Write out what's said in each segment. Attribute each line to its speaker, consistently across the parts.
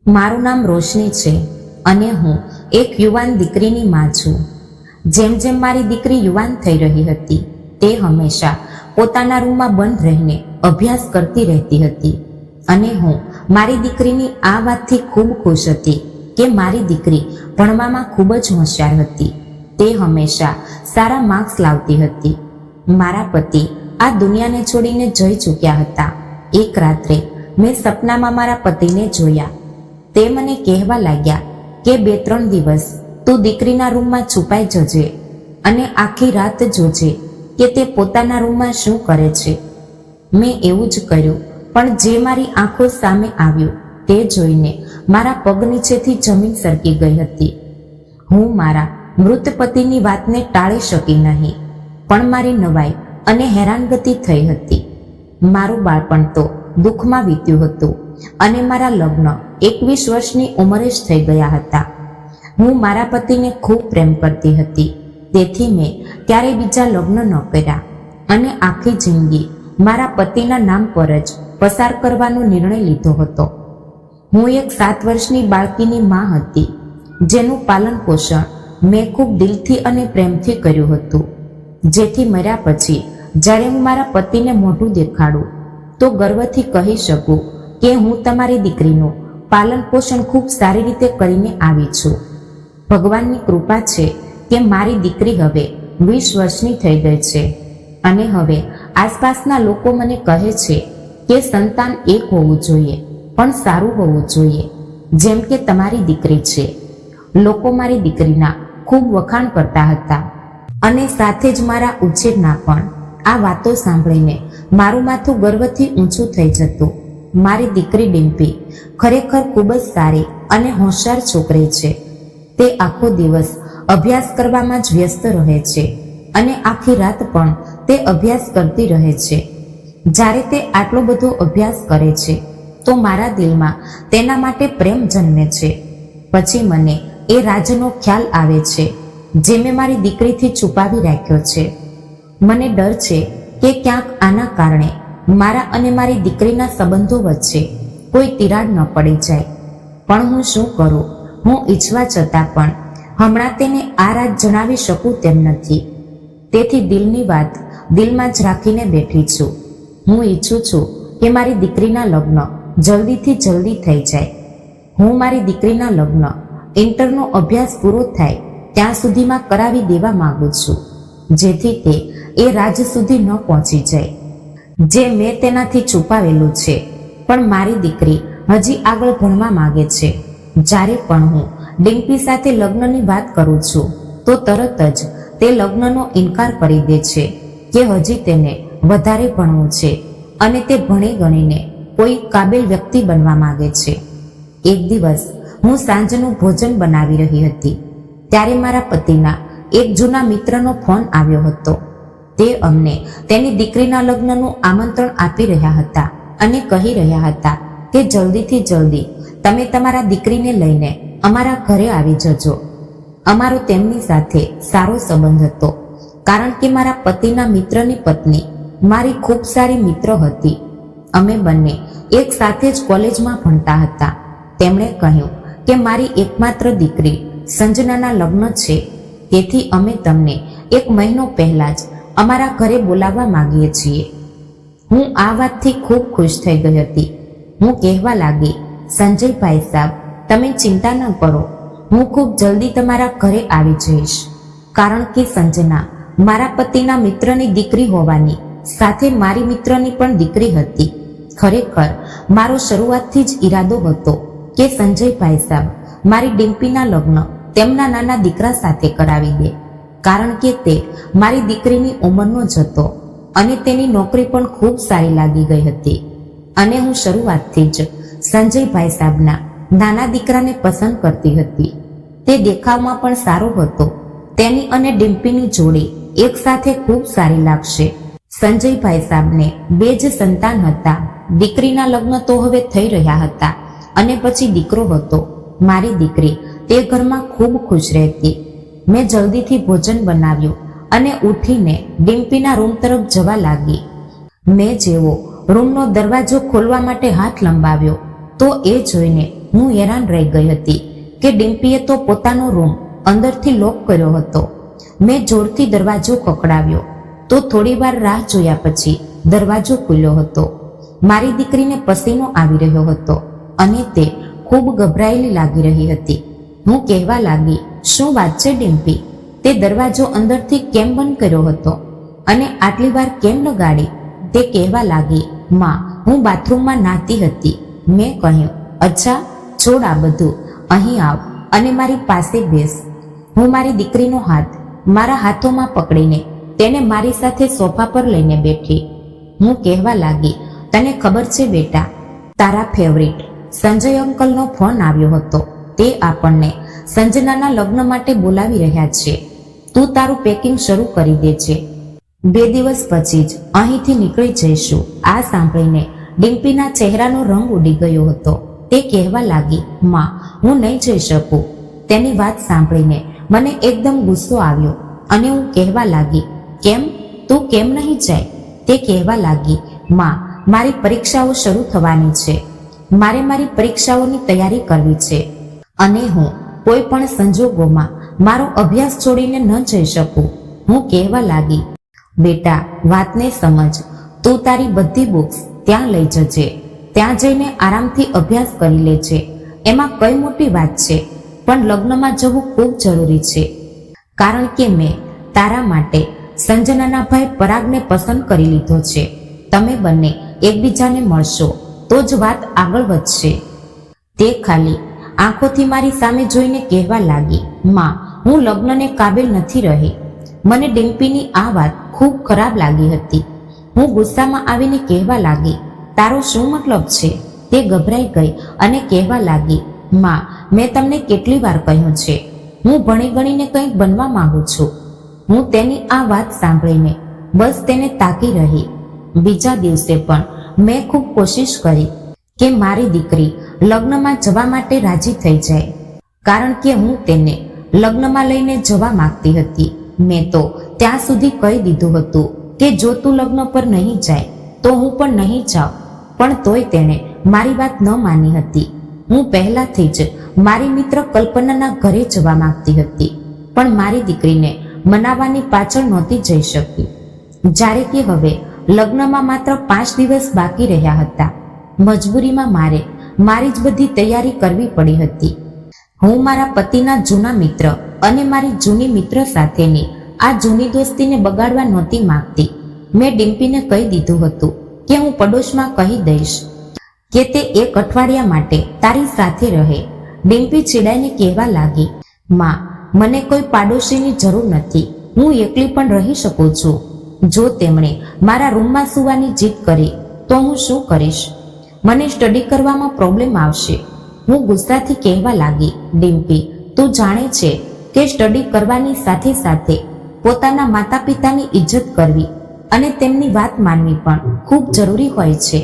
Speaker 1: મારું નામ રોશની છે અને હું એક યુવાન દીકરીની માં છું. જેમ જેમ મારી દીકરી યુવાન થઈ રહી હતી તે હંમેશા પોતાના રૂમમાં બંધ રહીને અભ્યાસ કરતી રહેતી હતી અને હું મારી દીકરીની આ વાતથી ખૂબ ખુશ હતી કે મારી દીકરી ભણવામાં ખૂબ જ હોશિયાર હતી. તે હંમેશા સારા માર્ક્સ લાવતી હતી. મારા પતિ આ દુનિયાને છોડીને જઈ ચૂક્યા હતા. એક રાત્રે મેં સપનામાં મારા પતિને જોયા. તે મને કહેવા લાગ્યા કે 2-3 દિવસ તું દીકરીના રૂમમાં છુપાઈ જજે અને આખી રાત જોજે કે તે પોતાના રૂમમાં શું કરે છે. મેં એવું જ કર્યું, પણ જે મારી આંખો સામે આવ્યું તે જોઈને મારા પગ નીચેથી જમીન સરકી ગઈ હતી. હું મારા મૃત પતિની વાતને ટાળી શકી નહીં, પણ મારી નવાઈ અને હેરાનગતિ થઈ હતી. મારું બાળપણ તો દુઃખમાં વીત્યું હતું અને મારા લગ્ન 21 વર્ષની ઉંમરે જ થઈ ગયા હતા. હું મારા પતિને ખૂબ પ્રેમ કરતી હતી, તેથી મેં ક્યારેય બીજા લગ્ન ન કર્યા અને આખી જિંદગી મારા પતિના નામ પર જ પસાર કરવાનો નિર્ણય લીધો હતો. હું એક 7 વર્ષની બાળકીની માં હતી, જેનું પાલન પોષણ મેં ખૂબ દિલથી અને પ્રેમથી કર્યું હતું, જેથી મર્યા પછી જ્યારે હું મારા પતિને મોઢું દેખાડું તો ગર્વથી કહી શકું કે હું તમારી દીકરીનું પાલન પોષણ ખૂબ સારી રીતે કરીને આવી છું. ભગવાનની કૃપા છે કે મારી દીકરી હવે 20 વર્ષની થઈ ગઈ છે અને હવે આસપાસના લોકો મને કહે છે કે સંતાન એક હોવું જોઈએ, પણ સારું હોવું જોઈએ, જેમ કે તમારી દીકરી છે. લોકો મારી દીકરીના ખૂબ વખાણ કરતા હતા અને સાથે જ મારા ઉછેરના પણ. આ વાતો સાંભળીને મારું માથું ગર્વથી ઊંચું થઈ જતું. મારી દીકરી ડિમ્પી ખરેખર ખૂબ જ સારી અને હોશિયાર છોકરી છે. તે આખો દિવસ અભ્યાસ કરવામાં જ વ્યસ્ત રહે છે અને આખી રાત પણ તે અભ્યાસ કરતી રહે છે. જ્યારે તે આટલો બધો અભ્યાસ કરે છે તો મારા દિલમાં તેના માટે પ્રેમ જન્મે છે. પછી મને એ રાજનો ખ્યાલ આવે છે જે મેં મારી દીકરીથી છુપાવી રાખ્યો છે. મને ડર છે કે ક્યાંક આના કારણે મારા અને મારી દીકરીના સંબંધો વચ્ચે કોઈ તિરાડ ન પડી જાય. પણ હું શું કરું? હું ઈચ્છવા છતાં પણ હમણાં તેને આ રાત જણાવી શકું તેમ નથી. તેથી દિલની વાત દિલમાં જ રાખીને બેઠી છું. હું ઈચ્છું છું કે મારી દીકરીના લગ્ન જલ્દીથી જલ્દી થઈ જાય. હું મારી દીકરીના લગ્ન ઇન્ટરનો અભ્યાસ પૂરો થાય ત્યાં સુધીમાં કરાવી દેવા માંગુ છું, જેથી તે એ રાજ સુધી ન પહોંચી જાય જે મેં તેનાથી છુપાવેલું છે. પણ મારી દીકરી હજી આગળ ભણવા માંગે છે. જ્યારે પણ હું ડિમ્પી સાથે લગ્નની વાત કરું છું તો તરત જ તે લગ્નનો ઇનકાર કરી દે છે કે હજી તેને વધારે ભણવું છે અને તે ભણી ગણીને કોઈ કાબિલ વ્યક્તિ બનવા માંગે છે. એક દિવસ હું સાંજનું ભોજન બનાવી રહી હતી ત્યારે મારા પતિના એક જૂના મિત્રનો ફોન આવ્યો હતો. તે અમને તેની દીકરીના લગ્નનું આમંત્રણ આપી રહ્યા હતા અને કહી રહ્યા હતા કે જલ્દીથી જલ્દી તમે તમારા દીકરીને લઈને અમારા ઘરે આવી જજો. અમારો તેમની સાથે સારો સંબંધ હતો, કારણ કે મારા પતિના મિત્રની પત્ની મારી ખૂબ સારી મિત્ર હતી. અમે બંને એક સાથે જ કોલેજમાં ભણતા હતા. તેમણે કહ્યું કે મારી એકમાત્ર દીકરી સંજનાના લગ્ન છે, તેથી અમે તમને 1 મહિનો પહેલા જ અમારા ઘરે બોલાવવા માંગીએ છીએ. હું આ વાતથી ખૂબ ખુશ થઈ ગઈ હતી. હું કહેવા લાગી, સંજયભાઈ સાહેબ, તમે ચિંતા ન કરો, હું ખૂબ જલ્દી તમારા ઘરે આવી જઈશ. કારણ કે સંજના મારા પતિના મિત્રની દીકરી હોવાની સાથે મારી મિત્રની પણ દીકરી હતી. ખરેખર મારો શરૂઆતથી જ ઈરાદો હતો કે સંજયભાઈ સાહેબ મારી ડિમ્પીના લગ્ન તેમના નાના દીકરા સાથે કરાવી દે, કારણ કે તે મારી દીકરીની ઉંમરનો જ હતો અને તેની નોકરી પણ ખૂબ સારી લાગી ગઈ હતી. અને હું શરૂઆતથી જ સંજયભાઈ સાહેબના નાના દીકરાને પસંદ કરતી હતી. તે દેખાવમાં પણ સારો હતો. તેની અને ડિમ્પીની જોડી એક સાથે ખૂબ સારી લાગશે. સંજયભાઈ સાહેબને 2 જ સંતાન હતા. દીકરીના લગ્ન તો હવે થઈ રહ્યા હતા અને પછી દીકરો હતો. મારી દીકરી તે ઘરમાં ખૂબ ખુશ રહેતી. મેં જલ્દીથી ભોજન બનાવ્યું અને ઉઠીને ડિમ્પીના રૂમ તરફ જવા લાગી. મેં જેવો રૂમનો દરવાજો ખોલવા માટે હાથ લંબાવ્યો તો એ જોઈને હું હેરાન રહી ગઈ હતી કે ડિમ્પીએ તો પોતાનો રૂમ અંદરથી લોક કર્યો હતો. મેં જોરથી દરવાજો ખખડાવ્યો તો થોડી વાર રાહ જોયા પછી દરવાજો ખુલ્યો હતો. મારી દીકરીને પસીનો આવી રહ્યો હતો અને તે ખૂબ ગભરાયેલી લાગી રહી હતી. હું કહેવા લાગી, શું વાત છે ડિમ્પી? તે દરવાજો અંદરથી કેમ બંધ કર્યો હતો અને આટલી વાર કેમ લગાડી? તે કહેવા લાગી, માં, હું બાથરૂમમાં નહાતી હતી. મેં કહ્યું, અચ્છા, છોડ આ બધું, અહીં આવ અને મારી પાસે બેસ. હું મારી દીકરીનો હાથ મારા હાથોમાં પકડીને તેને મારી સાથે સોફા પર લઈને બેઠી. હું કહેવા લાગી, તને ખબર છે બેટા, તારા ફેવરિટ સંજય અંકલનો ફોન આવ્યો હતો. તે આપણને સંજનાના લગ્ન માટે બોલાવી રહ્યા છે. તું તારું પેકિંગ શરૂ કરી દે છે. 2 દિવસ પછી જ અહીંથી નીકળી જઈશું. આ સાંભળીને ડિમ્પીના ચહેરાનો રંગ ઉડી ગયો હતો. તે કહેવા લાગી, માં, હું નહીં જઈ શકું. તેની વાત સાંભળીને મને એકદમ ગુસ્સો આવ્યો અને હું કહેવા લાગી, કેમ? તું કેમ નહીં જાય? તે કહેવા લાગી, માં, મારી પરીક્ષાઓ શરૂ થવાની છે. મારે મારી પરીક્ષાઓની તૈયારી કરવી છે અને હું કોઈ પણ સંજોગોમાં મારો અભ્યાસ છોડીને ન જઈ શકું. હું કહેવા લાગી, બેટા, વાતને સમજ. તું તારી બધી બુક્સ ત્યાં લઈ જજે. ત્યાં જઈને આરામથી અભ્યાસ કરી લેજે. એમાં કઈ મોટી વાત છે? પણ લગ્નમાં જવું ખૂબ જરૂરી છે, કારણ કે મેં તારા માટે સંજનાના ભાઈ પરાગને પસંદ કરી લીધો છે. તમે બંને એકબીજાને મળશો તો જ વાત આગળ વધશે. તે ખાલી આંખોથી મારી સામે જોઈને કહેવા લાગી, માં, હું લગ્નને કાબિલ નથી રહી. મને ડિમ્પીની આ વાત ખૂબ ખરાબ લાગી હતી. હું ગુસ્સામાં આવીને કહેવા લાગી, તારો શું મતલબ છે? તે ગભરાઈ ગઈ અને કહેવા લાગી, માં, મેં તમને કેટલી વાર કહ્યું છે, હું ભણી ગણીને કંઈક બનવા માંગુ છું. હું તેની આ વાત સાંભળીને બસ તેને તાકી રહી. બીજા દિવસે પણ મેં ખૂબ કોશિશ કરી કે મારી દીકરી લગ્નમાં જવા માટે રાજી થઈ જાય, કારણ કે હું તેને લગ્નમાં લઈને જવા માંગતી હતી. મેં તો ત્યાં સુધી કહી દીધું હતું કે જો તું લગ્ન પર નહીં જાય તો હું પણ નહીં જાઉં, પણ તોય તેણે મારી વાત ન માની હતી. હું પહેલાથી જ મારી મિત્ર કલ્પનાના ઘરે જવા માંગતી હતી, પણ મારી દીકરીને મનાવવાની પાછળ નહોતી જઈ શકી. જ્યારે કે હવે લગ્નમાં માત્ર 5 દિવસ બાકી રહ્યા હતા. મજબૂરીમાં મારે મારી જ બધી તૈયારી કરવી પડી હતી. હું મારા પતિના જૂના મિત્ર અને મારી જૂની મિત્ર સાથેની આ જૂની દોસ્તીને બગાડવા નહોતી માંગતી. મેં ડિમ્પીને કહી દીધું હતું કે હું પડોશમાં કહી દઈશ કે તે 1 અઠવાડિયા માટે તારી સાથે રહે. ડિમ્પી ચીડાઈને કહેવા લાગી, માં, મને કોઈ પાડોશીની જરૂર નથી. હું એકલી પણ રહી શકું છું. જો તેમણે મારા રૂમમાં સૂવાની જીદ કરી તો હું શું કરીશ? મને સ્ટડી કરવામાં પ્રોબ્લેમ આવશે. હું ગુસ્સાથી કહેવા લાગી, ડિમ્પી, તું જાણે છે કે સ્ટડી કરવાની સાથે સાથે પોતાના માતા પિતાની ઇજ્જત કરવી અને તેમની વાત માનવી પણ ખૂબ જરૂરી હોય છે.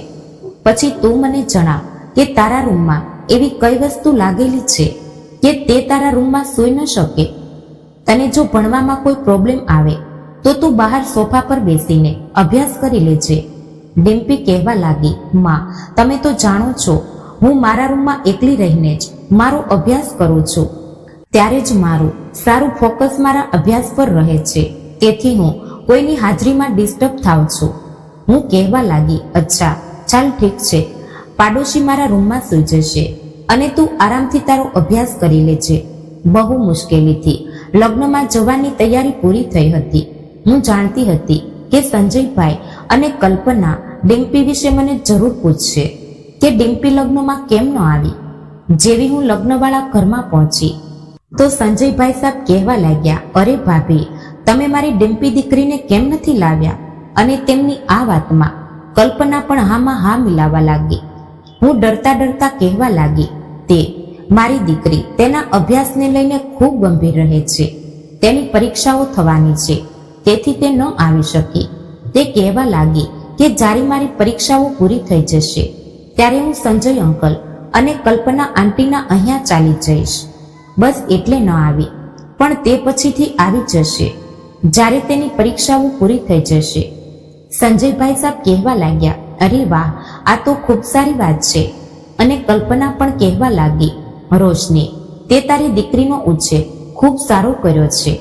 Speaker 1: પછી તું મને જણાવ કે તારા રૂમમાં એવી કઈ વસ્તુ લાગેલી છે કે તે તારા રૂમમાં સૂઈ ન શકે? તને જો ભણવામાં કોઈ પ્રોબ્લેમ આવે તો તું બહાર સોફા પર બેસીને અભ્યાસ કરી લેજે. ડિમ્પી કહેવા લાગી, માં, તમે તો જાણો છો હું મારા રૂમમાં એકલી રહીને જ મારો અભ્યાસ કરું છું. ત્યારે જ મારું સારું ફોકસ મારા અભ્યાસ પર રહે છે. તેથી હું કોઈની હાજરીમાં ડિસ્ટર્બ થાઉં છું. હું કહેવા લાગી, અચ્છા, ચાલ ઠીક છે. પાડોશી મારા રૂમમાં સૂઈ જશે અને તું આરામથી તારો અભ્યાસ કરી લેજે. બહુ મુશ્કેલીથી લગ્નમાં જવાની તૈયારી પૂરી થઈ હતી. હું જાણતી હતી કે સંજયભાઈ અને કલ્પના ડિમ્પી વિશે મને જરૂર પૂછશે કે ડિમ્પી લગ્નમાં કેમ ન આવી. જેવી હું લગ્નવાળા ઘરમાં પહોંચી તો સંજયભાઈ સાહેબ કહેવા લાગ્યા, અરે ભાભી, તમે મારી ડિમ્પી દીકરીને કેમ નથી લાવ્યા? અને તેમની આ વાતમાં કલ્પના પણ હામાં હા મિલાવા લાગી. હું ડરતા ડરતા કહેવા લાગી, તે મારી દીકરી તેના અભ્યાસને લઈને ખૂબ ગંભીર રહે છે. તેની પરીક્ષાઓ થવાની છે, તેથી તે ન આવી શકી. તે કહેવા લાગી કે જ્યારે મારી પરીક્ષાઓ પૂરી થઈ જશે ત્યારે હું સંજય અંકલ અને કલ્પના આંટીના અહીંયા ચાલી જઈશ. બસ એટલે ન આવી, પણ તે પછીથી આવી જશે જ્યારે તેની પરીક્ષાઓ પૂરી થઈ જશે. સંજયભાઈ સાહેબ કહેવા લાગ્યા, અરે વાહ, આ તો ખૂબ સારી વાત છે. અને કલ્પના પણ કહેવા લાગી, રોશની, તે તારી દીકરીનો ઉછેર ખૂબ સારો કર્યો છે.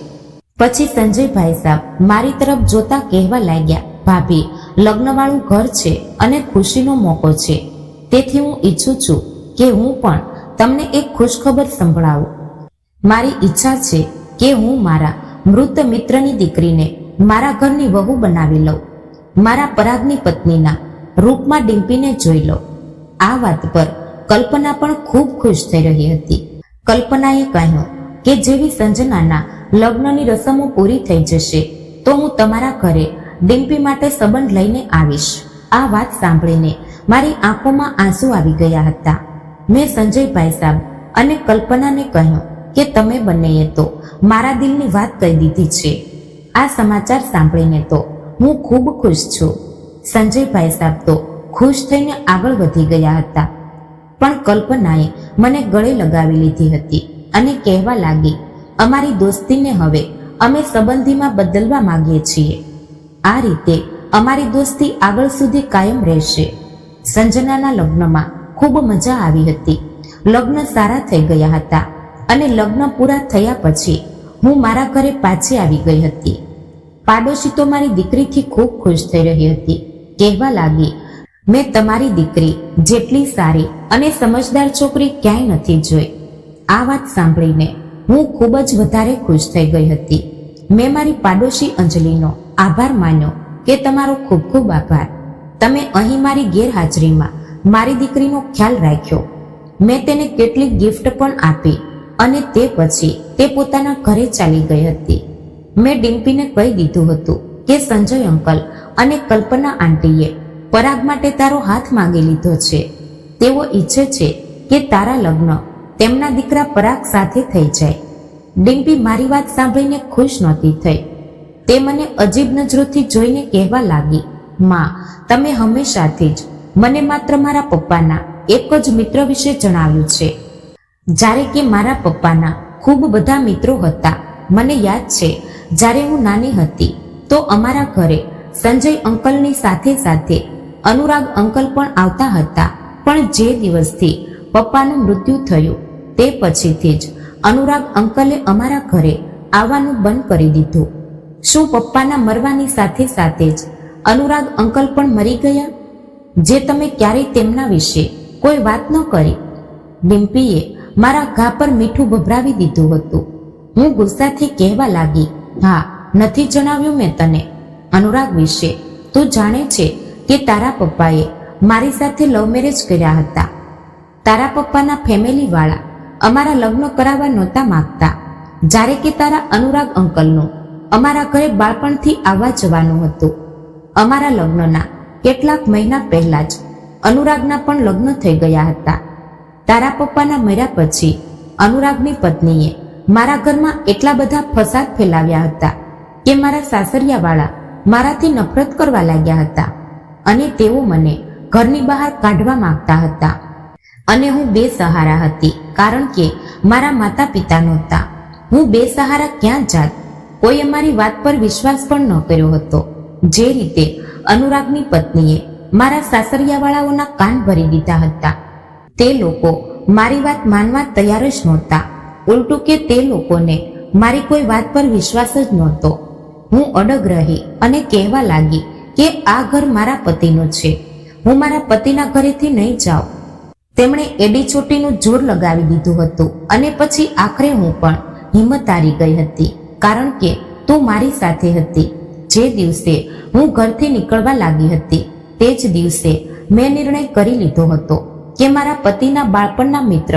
Speaker 1: પછી સંજયભાઈ સાહેબ મારી તરફ જોતા કહેવા લાગ્યા, ભાભી, લગ્નવાળું ઘર છે અને ખુશીનો મોકો છે, તેથી હું ઈચ્છું છું કે હું પણ તમને એક ખુશખબર સંભળાવું. મારી ઈચ્છા છે કે હું મારા મૃત મિત્રની દીકરીને મારા ઘરની વહુ બનાવી લઉં, મારા પરાગની પત્નીના રૂપમાં ડિમ્પીને જોઈ લઉં. આ વાત પર કલ્પના પણ ખૂબ ખુશ થઈ રહી હતી. કલ્પનાએ કહ્યું કે જેવી સંજનાના લગ્નની રસમો પૂરી થઈ જશે તો હું તમારા ઘરે ડિમ્પી માટે સંબંધ લઈને આવીશ. આ વાત સાંભળીને મારી આંખોમાં આંસુ આવી ગયા હતા. મેં સંજયભાઈ સાહેબ અને કલ્પનાને કહ્યું કે તમે બંનેએ તો મારા દિલની વાત કહી દીધી છે. આ સમાચાર સાંભળીને તો હું ખૂબ ખુશ છું. સંજયભાઈ સાહેબ તો ખુશ થઈને આગળ વધી ગયા હતા, પણ કલ્પનાએ મને ગળે લગાવી લીધી હતી અને કહેવા લાગી, અમારી દોસ્તીને હવે અમે સંબંધીમાં બદલવા માંગીએ છીએ. આ રીતે અમારી દોસ્તી આગળ સુધી કાયમ રહેશે. સંજનાના લગ્નમાં ખૂબ મજા આવી હતી. લગ્ન સારા થઈ ગયા હતા અને લગ્ન પૂરા થયા પછી હું મારા ઘરે પાછી આવી ગઈ હતી. પાડોશી તો મારી દીકરીથી ખૂબ ખુશ થઈ રહી હતી. કહેવા લાગી, મેં તમારી દીકરી જેટલી સારી અને સમજદાર છોકરી ક્યાંય નથી જોઈ. આ વાત સાંભળીને હું ખૂબ જ વધારે ખુશ થઈ ગઈ હતી. મેં મારી પાડોશી અંજલિનો આભાર માન્યો કે તમારો ખૂબ ખૂબ આભાર. તમે અહીં મારી ગેરહાજરીમાં મારી દીકરીનો ખ્યાલ રાખ્યો. મેં તેને કેટલીક ગિફ્ટ પણ આપી અને તે પછી તે પોતાના ઘરે ચાલી ગઈ હતી. મેં ડિમ્પીને કહી દીધું હતું કે સંજય અંકલ અને કલ્પના આંટીએ પરાગ માટે તારો હાથ માંગી લીધો છે. તેઓ ઈચ્છે છે કે તારા લગ્ન તેમના દીકરા પરાગ સાથે થઈ જાય. ડિમ્પી મારી વાત સાંભળીને ખુશ નહોતી થઈ. તે મને અજીબ નજરોથી જોઈને કહેવા લાગી, માં, તમે હંમેશાથી જ મને માત્ર મારા પપ્પાના એક જ મિત્ર વિશે જણાવ્યું છે, જ્યારે કે મારા પપ્પાના ખૂબ બધા મિત્રો હતા. મને યાદ છે જ્યારે હું નાની હતી તો અમારા ઘરે સંજય અંકલની સાથે સાથે અનુરાગ અંકલ પણ આવતા હતા, પણ જે દિવસથી પપ્પાનું મૃત્યુ થયું તે પછીથી જ અનુરાગ અંકલે અમારા ઘરે આવવાનું બંધ કરી દીધું. શું પપ્પાના મરવાની સાથે સાથે જ અનુરાગ અંકલ પણ મરી ગયા, જે તમે ક્યારેય તેમના વિશે કોઈ વાત ન કરી? ડિમ્પીએ મારા ઘા પર મીઠું ભભરાવી દીધું હતું. હું ગુસ્સાથી કહેવા લાગી, હા, નથી જણાવ્યું મેં તને અનુરાગ વિશે? તું જાણે છે કે તારા પપ્પાએ મારી સાથે લવ મેરેજ કર્યા હતા. તારા પપ્પાના ફેમિલી વાળા અમારા લગ્ન કરાવવા નહોતા માંગતા, જ્યારે કે તારા અનુરાગ અંકલનું અમારા ઘરે બાળપણથી આવવા જવાનું હતું. અમારા લગ્નના કેટલાક મહિના પહેલા જ અનુરાગના પણ લગ્ન થઈ ગયા હતા. તારા પપ્પાના મર્યા પછી અનુરાગની પત્નીએ મારા ઘરમાં એટલા બધા ફસાદ ફેલાવ્યા હતા કે મારા સાસરિયાવાળા મારાથી નફરત કરવા લાગ્યા હતા અને તેઓ મને ઘરની બહાર કાઢવા માંગતા હતા. અને હું બેસહારા હતી, કારણ કે મારા માતા પિતા નહોતા. હું બેસહારા ક્યાં જાત? કોઈએ મારી વાત પર વિશ્વાસ પણ ન કર્યો હતો. જે રીતે અનુરાગની પત્નીએ મારા સાસરિયાવાળાઓના કાન ભરી દીધા હતા, તે લોકો મારી વાત માનવા તૈયાર જ નહોતા. ઉલટું કે તે લોકોને મારી કોઈ વાત પર વિશ્વાસ જ નહોતો. હું અડગ રહી અને કહેવા લાગી કે આ ઘર મારા પતિનું છે, હું મારા પતિના ઘરેથી નહીં જાઉં. તેમણે એડી ચોટીનું જોર લગાવી દીધું હતું અને પછી આખરે હું પણ હિંમત હારી ગઈ હતી, કારણ કે તું મારી સાથે હતી. જે દિવસે હું ઘરથી નીકળવા લાગી હતી તે જ દિવસે મેં નિર્ણય કરી લીધો હતો કે મારા પતિના બાળપણના મિત્ર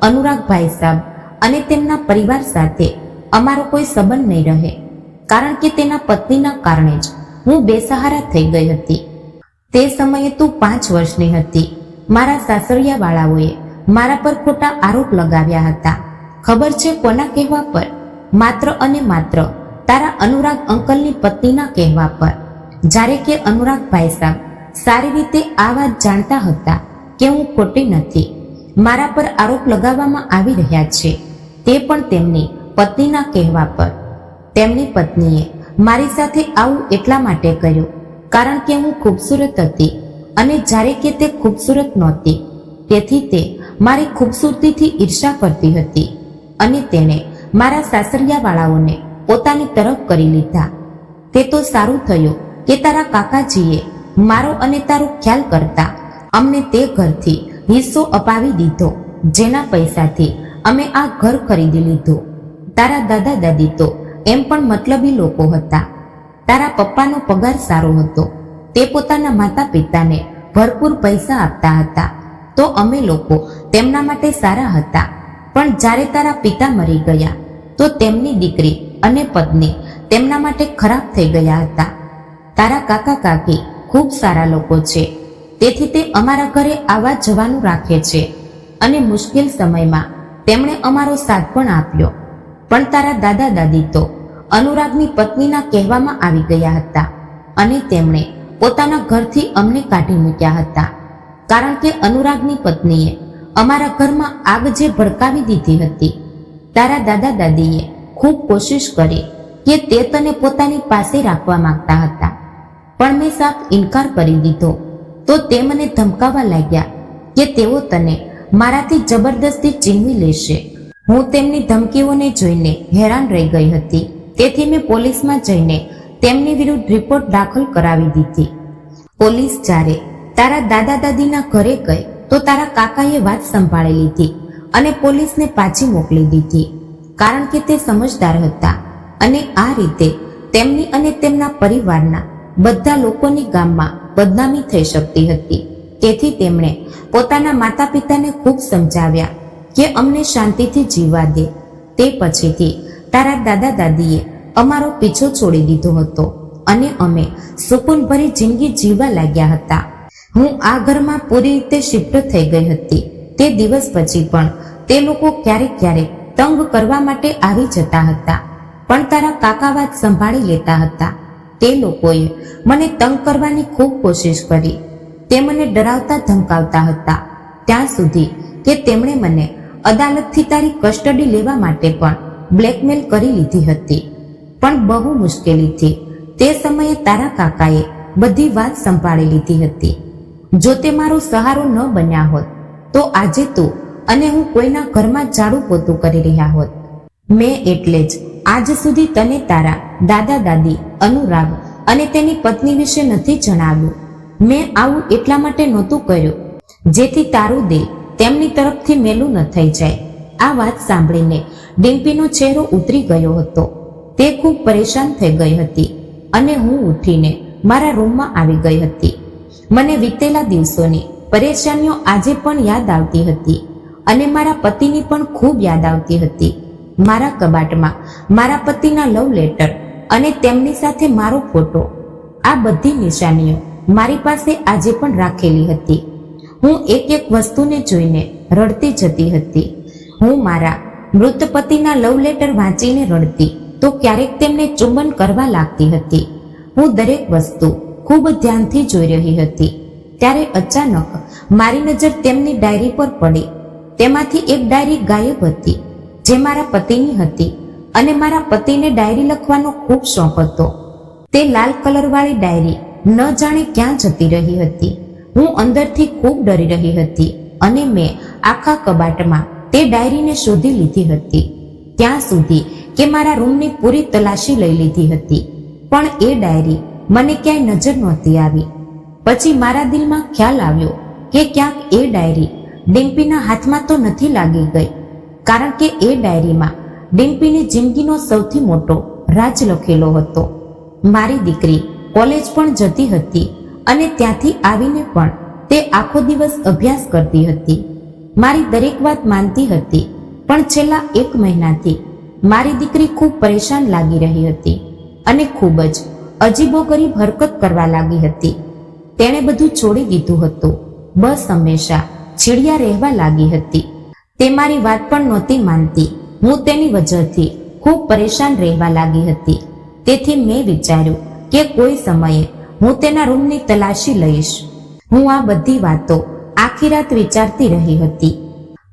Speaker 1: અનુરાગભાઈ સાહેબ અને તેમના પરિવાર સાથે અમારો કોઈ સંબંધ નહીં રહે, કારણ કે તેના પત્નીના કારણે જ હું બેસહારા થઈ ગઈ હતી. તે સમયે તું 5 વર્ષની હતી. મારા સાસરિયાવાળાઓએ મારા પર ખોટા આરોપ લગાવ્યા હતા. ખબર છે કોના કહેવા પર? માત્ર અને માત્ર તારા અનુરાગ અંકલની પત્નીના કહેવા પર. જ્યારે કે અનુરાગભાઈ સાહેબ સારી રીતે આ વાત જાણતા હતા કે હું ખોટી નથી. મારા પર આરોપ લગાવવામાં આવી રહ્યા છે, તે પણ તેમની પત્નીના કહેવા પર. તેમની પત્નીએ મારી સાથે આવું એટલા માટે કર્યું કારણ કે હું ખૂબસૂરત હતી, અને જ્યારે કે તે ખૂબસૂરત નહોતી તેથી તે મારી ખૂબસૂરતીથી ઈર્ષા કરતી હતી અને તેણે મારા સાસરિયાવાળાઓને પોતાની તરફ કરી લીધા. તે તો સારું થયું કે તારા કાકાજીએ મારો અને તારો ખ્યાલ કરતા અમને તે ઘરથી હિસ્સો અપાવી દીધો, જેના પૈસાથી અમે આ ઘર ખરીદી લીધું. તારા દાદા દાદી તો એમ પણ મતલબી લોકો હતા. તારા પપ્પાનો પગાર સારો હતો. તે પોતાના માતા પિતાને ભરપૂર પૈસા આપતા હતા, તો અમે લોકો તેમના માટે સારા હતા. પણ જ્યારે તારા પિતા મરી ગયા તો તેમની દીકરી અને પત્ની તેમના માટે ખરાબ થઈ ગયા હતા. તારા કાકા કાકી ખૂબ સારા લોકો છે, તેથી તે અમારા ઘરે આવવા જવાનું રાખે છે અને મુશ્કેલ સમયમાં તેમણે અમારો સાથ પણ આપ્યો. પણ તારા દાદા દાદી તો અનુરાગની પત્નીના કહેવામાં આવી ગયા હતા અને તેમણે પોતાના ઘરથી અમને કાઢી મૂક્યા હતા, કારણ કે અનુરાગની પત્નીએ અમારા ઘરમાં આગ જે ભડકાવી દીધી હતી. તારા દાદા દાદીએ ખૂબ કોશિશ કરી કે તે તને પોતાની પાસે રાખવા માંગતા હતા, પણ મેં સાફ ઇનકાર કરી દીધો. તો તે મને ધમકાવવા લાગ્યા કે તેઓ તને મારાથી જબરદસ્તી છીનવી લેશે. હું તેમની ધમકીઓને જોઈને હેરાન રહી ગઈ હતી, તેથી મેં પોલીસમાં જઈને તેમની વિરુદ્ધ રિપોર્ટ દાખલ કરાવી દીધી. પોલીસ જ્યારે તારા દાદા દાદીના ઘરે ગઈ તો તારા કાકાએ વાત સંભાળી લીધી અને પોલીસને પાછી મોકલી દીધી, કારણ કે તે સમજદાર હતા અને આ રીતે તેમની અને તેમના પરિવારના બધા લોકોની ગામમાં બદનામી થઈ શકતી હતી. તેથી તેમણે પોતાના માતા પિતાને ખૂબ સમજાવ્યા કે અમને શાંતિથી જીવવા દે. તે પછીથી તારા દાદા દાદીએ અમારો પીછો છોડી દીધો હતો અને અમે સુકૂનભરી જિંદગી જીવવા લાગ્યા હતા. હું આ ઘરમાં પૂરી રીતે શિફ્ટ થઈ ગઈ હતી. તે દિવસ પછી પણ તે લોકો ક્યારેક ક્યારેક તંગ કરવા માટે આવી જતા હતા, પણ તારા કાકા વાત સંભાળી લેતા હતા. તે લોકોએ મને તંગ કરવાની ખૂબ કોશિશ કરી. તે મને ડરાવતા ધમકાવતા હતા, ત્યાં સુધી કે તેમણે મને અદાલતથી તારી કસ્ટડી લેવા માટે પણ બ્લેકમેલ કરી લીધી હતી. પણ બહુ મુશ્કેલીથી તે સમયે તારા કાકાએ બધી વાત સંભાળી લીધી હતી. જો તે મારો સહારો ન બન્યા હોત તો આજે તું અને હું કોઈના ઘરમાં ઝાડુ પોતું કરી રહ્યા હોત. મેં એટલે જ આજ સુધી તને તારા દાદા દાદી, અનુરાગ અને તેની પત્ની વિશે નથી જણાવ્યું. મેં આવું એટલા માટે નહોતું કર્યું જેથી તારું દિલ તેમની તરફથી મેલું ન થઈ જાય. આ વાત સાંભળીને ડિમ્પીનો ચહેરો ઉતરી ગયો હતો. તે ખૂબ પરેશાન થઈ ગઈ હતી અને હું ઉઠીને મારા રૂમમાં આવી ગઈ હતી. મને વીતેલા દિવસોની પરેશાનીઓ આજે પણ યાદ આવતી હતી અને મારા પતિની પણ ખૂબ યાદ આવતી હતી. મારા કબાટમાં મારા પતિના લવ લેટર અને તેમની સાથે મારો ફોટો, આ બધી નિશાનીઓ મારી પાસે આજે પણ રાખેલી હતી. હું એક એક વસ્તુને જોઈને રડતી જતી હતી. હું મારા મૃત પતિના લવ લેટર વાંચીને રડતી તો ક્યારેક તેમને ચુંબન કરવા લાગતી હતી. હું દરેક વસ્તુ ખૂબ ધ્યાનથી જોઈ રહી હતી. ત્યારે અચાનક મારી નજર તેમની ડાયરી પર પડી. તેમાંથી એક ડાયરી ગાયબ હતી, જે મારા પતિની હતી અને મારા પતિને ડાયરી લખવાનો ખૂબ શોખ હતો. તે લાલ કલરવાળી ડાયરી ન જાણે ક્યાં જતી રહી હતી. હું અંદરથી ખૂબ ડરી રહી હતી અને મેં આખા કબાટમાં તે ડાયરીને શોધી લીધી હતી, ત્યાં સુધી કે મારા રૂમની પૂરી તલાશી લઈ લીધી હતી, પણ એ ડાયરી મને ક્યાંય નજર નહોતી આવી. પછી મારા દિલમાં ખ્યાલ આવ્યો કે ક્યાંક એ ડાયરી ડિમ્પીના હાથમાં તો નથી લાગી ગઈ, કારણ કે એ ડાયરીમાં ડિમ્પીની જિંદગીનો સૌથી મોટો રાજ લખેલો હતો. મારી દીકરી કોલેજ પણ જતી હતી અને ત્યાંથી આવીને પણ તે આખો દિવસ અભ્યાસ કરતી હતી. મારી દરેક વાત માનતી હતી, પણ છેલ્લા 1 મહિનાથી મારી દીકરી ખૂબ પરેશાન લાગી રહી હતી અને ખૂબ જ અજીબોગરીબ હરકત કરવા લાગી હતી. તેણે બધું છોડી દીધું હતું, બસ હંમેશા ચીડિયા રહેવા લાગી હતી. તે મારી વાત પણ નહોતી માનતી. હું તેની વજહથી ખૂબ પરેશાન રહેવા લાગી હતી. તેથી મેં વિચાર્યું કે કોઈ સમયે હું તેના રૂમની તલાશી લઈશ. હું આ બધી વાતો આખી રાત વિચારતી રહી હતી.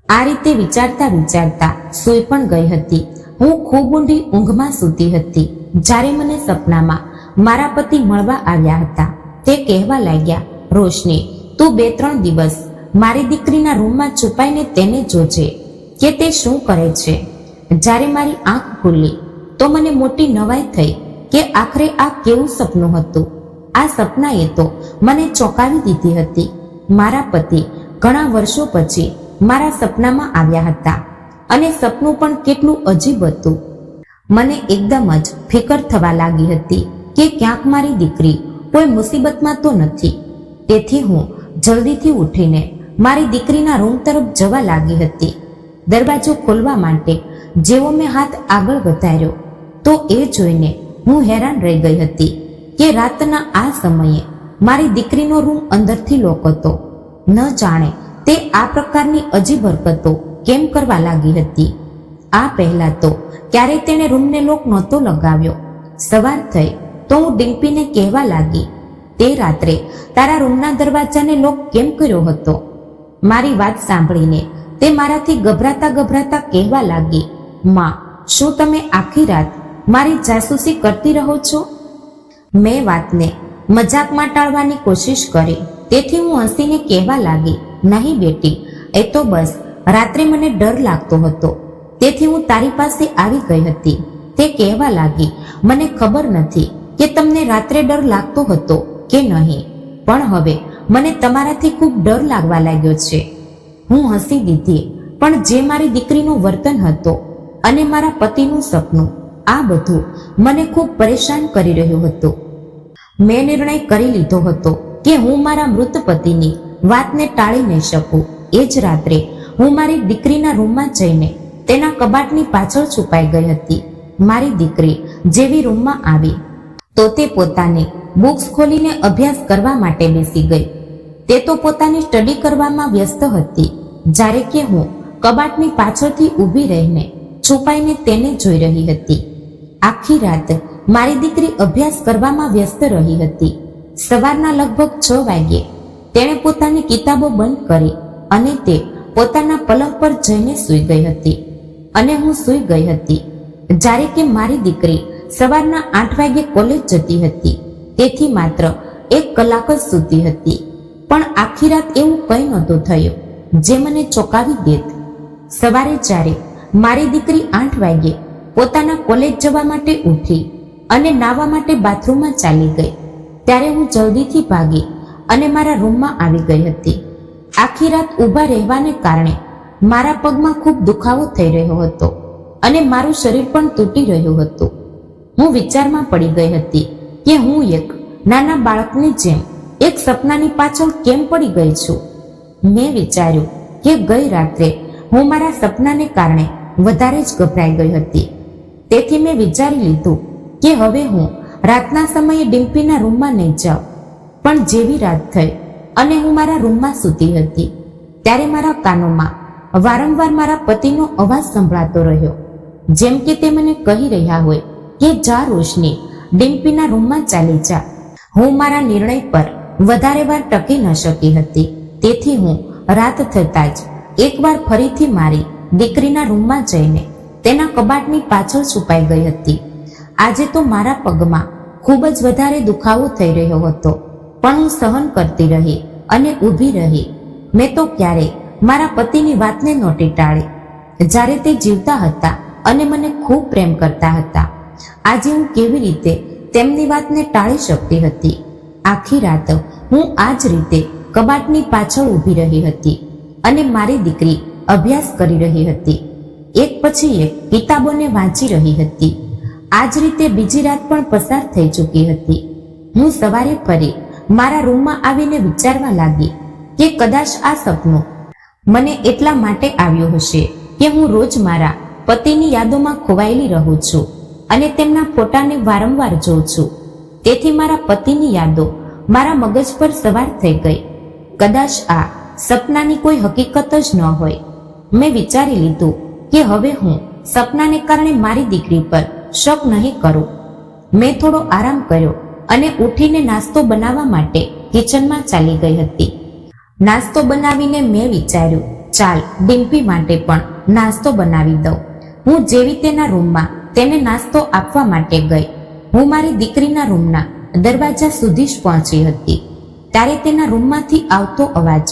Speaker 1: આ રીતે વિચારતા વિચારતા સૂઈ પણ ગઈ હતી. હું ખૂબ ઊંડી ઊંઘમાં સૂતી હતી જ્યારે મને સપનામાં મારા પતિ મળવા આવ્યા હતા. તે કહેવા લાગ્યા, રોશની, તું 2-3 દિવસ મારી દીકરીના રૂમમાં છુપાઈને તેને જોજે કે તે શું કરે છે. જ્યારે મારી આંખ ખુલી તો મને મોટી નવાઈ થઈ કે આખરે આ કેવું સપનું હતું. આ સપનાએ તો મને ચોંકાવી દીધી હતી. મારા પતિ ઘણા વર્ષો પછી મારા સપનામાં આવ્યા હતા અને સપનું પણ કેટલું અજીબ હતું. મને એકદમ જ ફિકર થવા લાગી હતી કે ક્યાંક મારી દીકરી કોઈ મુસીબતમાં તો નથી. તેથી હું જલ્દીથી ઉઠીને મારી દીકરીના રૂમ તરફ જવા લાગી હતી. દરવાજો ખોલવા માટે જેવો મેં હાથ આગળ વધાર્યો તો એ જોઈને હું હેરાન રહી ગઈ હતી કે રાતના આ સમયે મારી દીકરીનો રૂમ અંદરથી લોક હતો. ન જાણે તે આ પ્રકારની અજીબ હરકતો કેમ કરવા લાગી હતી. આ પહેલા તો ક્યારેય તેણે રૂમને લોક નહોતો લગાવ્યો. સવાર થઈ તો હું ડિમ્પીને કહેવા લાગી, તે રાત્રે તારા રૂમના દરવાજાને લોક કેમ કર્યો હતો? મારી વાત સાંભળીને તે મારાથી ગભરાતા ગભરાતા કહેવા લાગી, માં, શું તમે આખી રાત મારી જાસૂસી કરતી રહો છો? મેં વાતને મજાકમાં ટાળવાની કોશિશ કરી. તેથી હું હસીને કહેવા લાગી, નહીં બેટી, એ તો બસ રાત્રે મને ડર લાગતો હતો તેથી હું તારી પાસે આવી ગઈ હતી. તે કહેવા લાગી, મને ખબર નથી કે તમને રાત્રે ડર લાગતો હતો કે નહીં, પણ હવે મને તમારાથી ખૂબ ડર લાગવા લાગ્યો છે. હું હસી દીધી, પણ જે મારી દીકરીનું વર્તન હતો અને મારા પતિનું સપનું, આ બધું મને ખૂબ પરેશાન કરી રહ્યું હતું. મેં નિર્ણય કરી લીધો હતો કે હું મારા મૃત પતિની વાતને ટાળી નહીં શકું. એ જ રાત્રે હું મારી દીકરીના રૂમમાં જઈને તેના કબાટની પાછળ છુપાઈ ગઈ હતી. મારી દીકરી જેવી રૂમમાં આવી તો તે પોતાની બુક્સ ખોલીને અભ્યાસ કરવા માટે બેસી ગઈ. તે તો પોતાની સ્ટડી કરવામાં વ્યસ્ત હતી, જ્યારે કે હું કબાટની પાછળથી ઊભી રહીને છુપાઈને તેને જોઈ રહી હતી. આખી રાત મારી દીકરી અભ્યાસ કરવામાં વ્યસ્ત રહી હતી. સવારના લગભગ 6 વાગ્યે તેણે પોતાની કિતાબો બંધ કરી અને તે પોતાના પલંગ પર જઈને સૂઈ ગઈ હતી અને હું સૂઈ ગઈ હતી. જ્યારે કે મારી દીકરી સવારના 8 વાગ્યે કોલેજ જતી હતી, તેથી માત્ર 1 કલાક જ સૂતી હતી. પણ આખી રાત એવું કંઈ નહોતું થયું જે મને ચોંકાવી દેત. સવારે જ્યારે મારી દીકરી 8 વાગ્યે પોતાના કોલેજ જવા માટે ઉઠી અને નાહવા માટે બાથરૂમમાં ચાલી ગઈ, ત્યારે હું જલ્દીથી ભાગી અને મારા રૂમમાં આવી ગઈ હતી. આખી રાત ઊભા રહેવાને કારણે મારા પગમાં ખૂબ દુખાવો થઈ રહ્યો હતો અને મારું શરીર પણ તૂટી રહ્યું હતું. હું વિચારમાં પડી ગઈ હતી કે હું એક નાના બાળકની જેમ એક સપનાની પાછળ કેમ પડી ગઈ છું. મેં વિચાર્યું કે ગઈ રાત્રે હું મારા સપનાને કારણે વધારે જ ગભરાઈ ગઈ હતી. તેથી મેં વિચારી લીધું કે હવે હું રાતના સમયે ડિમ્પીના રૂમમાં નહીં જાઉં. પણ જેવી રાત થઈ અને હું મારા રૂમમાં સૂતી હતી ત્યારે મારા કાનોમાં વારંવાર મારા પતિનો અવાજ સંભળાતો રહ્યો, જેમ કે તે મને કહી રહ્યા હોય કે જા રોશની, ડિમ્પીના રૂમમાં ચાલી જા. હું મારા નિર્ણય પર વધારે વાર ટકી ન શકી હતી. તેથી હું રાત થતાં જ એકવાર ફરીથી મારી દીકરીના રૂમમાં જઈને તેના કબાટની પાછળ છુપાઈ ગઈ હતી. આજે તો મારા પગમાં ખૂબ જ વધારે દુખાવો થઈ રહ્યો હતો, પણ હું સહન કરતી રહી અને ઊભી રહી. મેં તો ક્યારેય મારા પતિની વાતને નહોતી ટાળી. જ્યારે તે જીવતા હતા અને મને ખૂબ પ્રેમ કરતા હતા, આજે હું કેવી રીતે તેમની વાતને ટાળી શકતી હતી? આખી રાત હું આ જ રીતે કબાટની પાછળ ઊભી રહી હતી અને મારી દીકરી અભ્યાસ કરી રહી હતી. એક પછી એક કિતાબોને વાંચી રહી હતી. આ જ રીતે બીજી રાત પણ પસાર થઈ ચૂકી હતી. હું સવારે ફરી મારા રૂમમાં આવીને વિચારવા લાગી કે કદાચ આ સપનું મને એટલા માટે આવ્યું હશે કે હું રોજ મારા પતિની યાદોમાં ખોવાયેલી રહું છું અને તેમના ફોટાને વારંવાર જોઉં છું. તેથી મારા પતિની યાદો મારા મગજ પર સવાર થઈ ગઈ. કદાચ આ સપનાની કોઈ હકીકત જ ન હોય. મેં વિચારી લીધું કે હવે હું સપનાને કારણે મારી દીકરી પર શક નહીં કરું. મેં થોડો આરામ કર્યો અને ઉઠીને નાસ્તો બનાવવા માટે કિચનમાં ચાલી ગઈ હતી. નાસ્તો બનાવીને મેં વિચાર્યું, ચાલ ડિમ્પી માટે પણ નાસ્તો બનાવી દઉં. હું જેવી તેના રૂમમાં તેને નાસ્તો આપવા માટે ગઈ, હું મારી દીકરીના રૂમના દરવાજા સુધી જ પહોંચી હતી ત્યારે તેના રૂમમાંથી આવતો અવાજ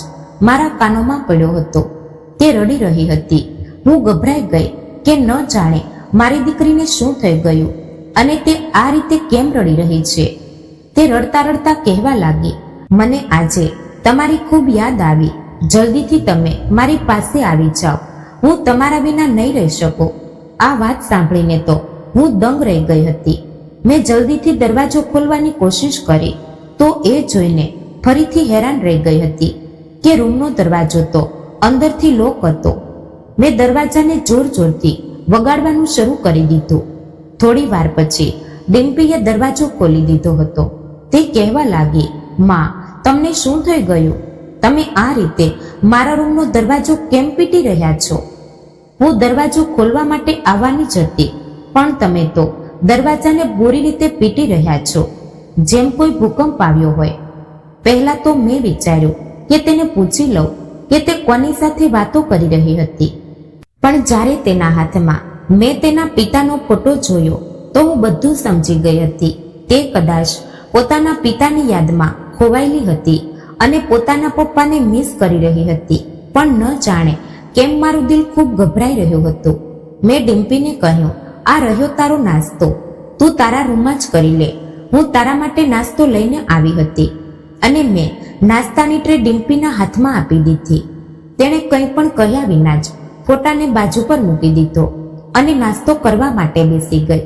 Speaker 1: મારા કાનોમાં પડ્યો હતો. તે રડી રહી હતી. હું ગભરાઈ ગઈ કે ન જાણે મારી દીકરીને શું થઈ ગયું અને તે આ રીતે કેમ રડી રહી છે. તે રડતા રડતા કહેવા લાગી, મને આજે તમારી ખૂબ યાદ આવી. જલ્દીથી તમે મારી પાસે આવી જાઓ. હું તમારા વિના નહીં રહી શકું. આ વાત સાંભળીને તો હું દંગ રહી ગઈ હતી. મેં જલ્દીથી દરવાજો ખોલવાની કોશિશ કરી તો એ જોઈને ફરીથી હેરાન રહી ગઈ હતી કે રૂમનો દરવાજો તો અંદરથી લોક હતો. મેં દરવાજાને જોર જોરથી વગાડવાનું શરૂ કરી દીધું. થોડી વાર પછી ડિમ્પીએ દરવાજો ખોલી દીધો હતો. તે કહેવા લાગી, માં, તમને શું થઈ ગયું? તમે આ રીતે મારા રૂમનો દરવાજો કેમ પીટી રહ્યા છો? હું દરવાજો ખોલવા માટે આવવાની જ હતી, પણ તમે તો દરવાજાને બુરી રીતે પીટી રહ્યા છો, જેમ કોઈ ભૂકંપ આવ્યો હોય. પહેલા તો મેં વિચાર્યું કે તેને પૂછી લઉં કે તે કોની સાથે વાતો કરી રહી હતી, પણ જ્યારે તેના હાથમાં મેં તેના પિતાનો ફોટો જોયો તો હું બધું સમજી ગઈ હતી. તે કદાચ પોતાના પિતાની યાદમાં ખોવાયેલી હતી અને પોતાના પપ્પાને મિસ કરી રહી હતી, પણ ન જાણે કેમ મારું દિલ ખૂબ ગભરાઈ રહ્યું હતું. મેં ડિમ્પીને કહ્યું, આ રહ્યો તારો નાસ્તો, તું તારા રૂમમાં જ કરી લે. હું તારા માટે નાસ્તો લઈને આવી હતી અને મેં નાસ્તાની ટ્રે ડિમ્પીના હાથમાં આપી દીધી. તેણે કંઈ પણ કહ્યા વિના જ ફોટાને બાજુ પર મૂકી દીધો અને નાસ્તો કરવા માટે બેસી ગઈ.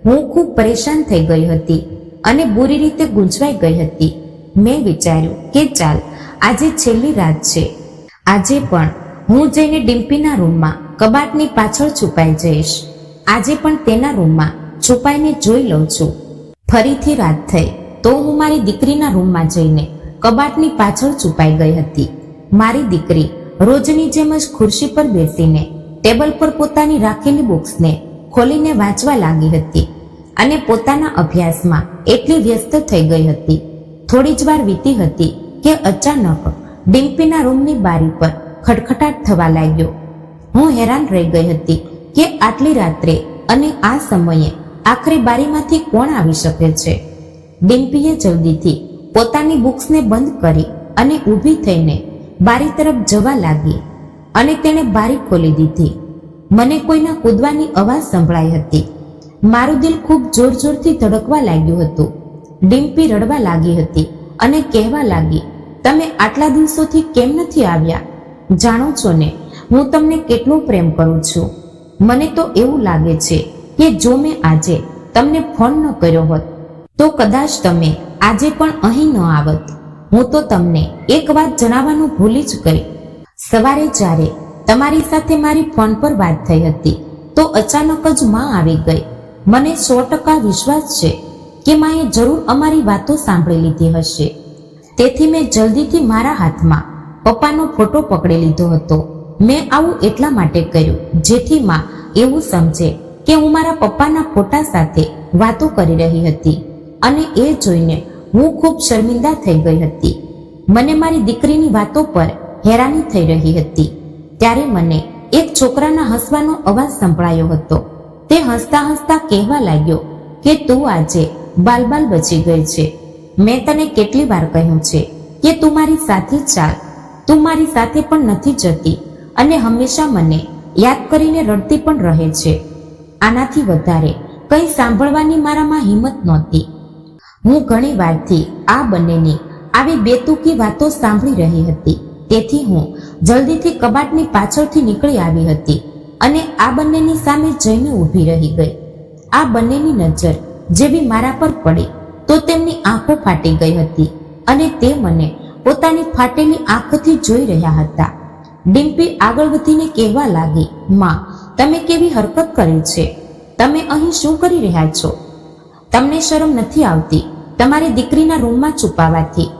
Speaker 1: હું ખૂબ પરેશાન થઈ ગઈ હતી અને બુરી રીતે ગૂંચવાઈ ગઈ હતી. મેં વિચાર્યું કે ચાલ, આજે છેલ્લી રાત છે. આજે પણ હું જઈને ડિમ્પીના રૂમમાં કબાટની પાછળ છુપાઈ જઈશ. આજે પણ તેના રૂમમાં છુપાઈને જોઈ લઉં છું. ફરીથી રાત થઈ તો હું મારી દીકરીના રૂમમાં જઈને કબાટની પાછળ છુપાઈ ગઈ હતી. મારી દીકરી રોજની જેમ જ ખુરશી પર બેસીને ટેબલ પર પોતાની રાખેલી બુક્સને ખોલીને વાંચવા લાગી હતી અને પોતાના અભ્યાસમાં એટલી વ્યસ્ત થઈ ગઈ હતી. થોડી જ વાર વીતી હતી કે અચાનક ડિમ્પીના રૂમની બારી પર ખટખટાટ થવા લાગ્યો. હું હેરાન રહી ગઈ હતી કે આટલી રાત્રે અને આ સમયે આખરે બારીમાંથી કોણ આવી શકે છે. ડિમ્પીએ જલ્દીથી પોતાની બુક્સને બંધ કરી અને ઊભી થઈને બારી તરફ જવા લાગી અને તેણે બારી ખોલી દીધી. મને કોઈના કૂદવાની અવાજ સંભળાઈ હતી. મારું દિલ ખૂબ જોર જોરથી ધડકવા લાગ્યું હતું. ડિમ્પી રડવા લાગી હતી અને કહેવા લાગી, તમે આટલા દિવસોથી કેમ નથી આવ્યા? જાણો છો ને, હું તમને કેટલો પ્રેમ કરું છું. મને તો એવું લાગે છે કે જો મેં આજે તમને ફોન ન કર્યો હોત તો કદાચ તમે આજે પણ અહીં ન આવત. હું તો તમને એક વાત જણાવવાનું ભૂલી જ ગઈ. સવારે જ્યારે તમારી સાથે મારી ફોન પર વાત થઈ હતી તો અચાનક જ માં આવી ગઈ. મને 100% વિશ્વાસ છે કે માએ જરૂર અમારી વાતો સાંભળી લીધી હશે. તેથી મેં જલ્દીથી મારા હાથમાં પપ્પાનો ફોટો પકડી લીધો હતો. મેં આવું એટલા માટે કર્યું જેથી માં એવું સમજે કે હું મારા પપ્પાના ફોટા સાથે વાતો કરી રહી હતી અને એ જોઈને હું ખૂબ શર્મિંદા થઈ ગઈ હતી. મને મારી દીકરીની વાતો પર હેરાની થઈ રહી હતી. ત્યારે મને એક છોકરાના હસવાનો અવાજ સંભળાયો હતો. તે હસતા હસતા કહેવા લાગ્યો કે તું આજે બાલ બચી ગઈ છે. મેં તને કેટલી વાર કહ્યું છે કે તું મારી સાથે ચાલ. તું મારી સાથે પણ નથી જતી અને હંમેશા મને યાદ કરીને રડતી પણ રહે છે. આનાથી વધારે કંઈ સાંભળવાની મારામાં હિંમત નહોતી. હું ઘણી વારથી આ બંનેની આવી બેતુકી વાતો સાંભળી રહી હતી. તેથી હું જલ્દીથી કબાટની પાછળથી નીકળી આવી હતી અને આ બંનેની સામે જઈને ઊભી રહી ગઈ. આ બંનેની નજર જેવી મારા પર પડી તો તેમની આંખો ફાટી ગઈ હતી અને તે મને પોતાની ફાટેલી આંખોથી જોઈ રહ્યા હતા. ડિમ્પી આગળ વધીને કહેવા લાગી, માં, તમે કેવી હરકત કરી છે? તમે અહીં શું કરી રહ્યા છો? તમને શરમ નથી આવતી તમારી દીકરીના રૂમમાં છુપાવાથી?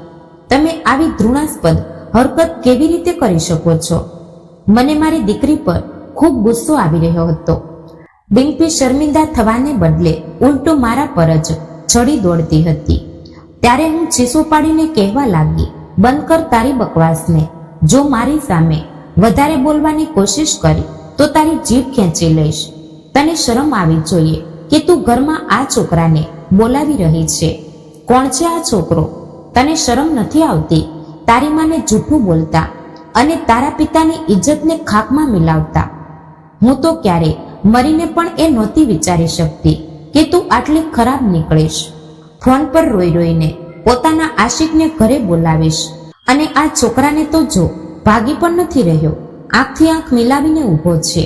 Speaker 1: તમે આવી ઘૃણાસ્પદ હરકત કેવી રીતે કરી શકો છો? મને મારી દીકરી પર ખૂબ ગુસ્સો આવી રહ્યો હતો. ડિમ્પી શર્મિંદા થવાને બદલે ઉલટું મારા પર જ ચડી દોડતી હતી. ત્યારે હું ચીસો પાડીને કહેવા લાગી, બંધ કર તારી બકવાસને. જો મારી સામે વધારે બોલવાની કોશિશ કરી તો તારી જીભ ખેંચી લઈશ. તને શરમ આવી જોઈએ કે તું ઘરમાં આ છોકરાને બોલાવી રહી છે. કોણ છે આ છોકરો? તને શરમ નથી આવતી તારી માને જૂઠું બોલતા? અને તારા પિતાની ઇજ્જતને ખાકમાં મિલાવતા. હું તો ક્યારે મરીને પણ એ નહોતી વિચારી શકતી કે તું આટલી ખરાબ નીકળીશ. ફોન પર રોઈ રોઈને પોતાના આશિકને ઘરે બોલાવીશ, અને આ છોકરાને તો જો ભાગી પણ નથી રહ્યો, આંખથી આંખ મિલાવીને ઊભો છે.